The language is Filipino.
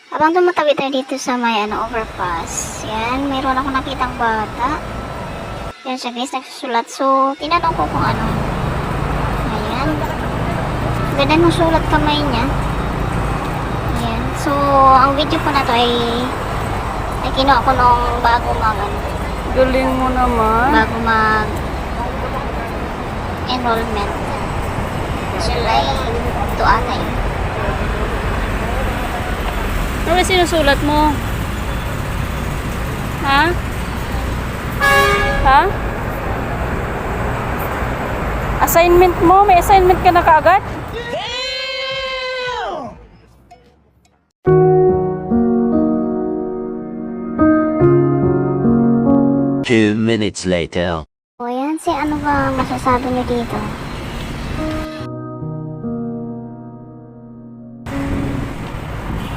Habang tumatabi tayo dito sa may overpass, yan, mayroon ako nakitang bata. Yan siya guys, nagsusulat. So, tinanong ko kung ano. Ayan. Ganda ng sulat kamay niya. Ayan. So, ang video ko na to ay kinuha ko nung bago Galing mo naman. enrollment. July 2 ata yun. Ano sinusulat mo? Ha? Ha? Assignment mo? May assignment ka na kaagad? 2 minutes later. O yan, ano ba masasabi niyo dito?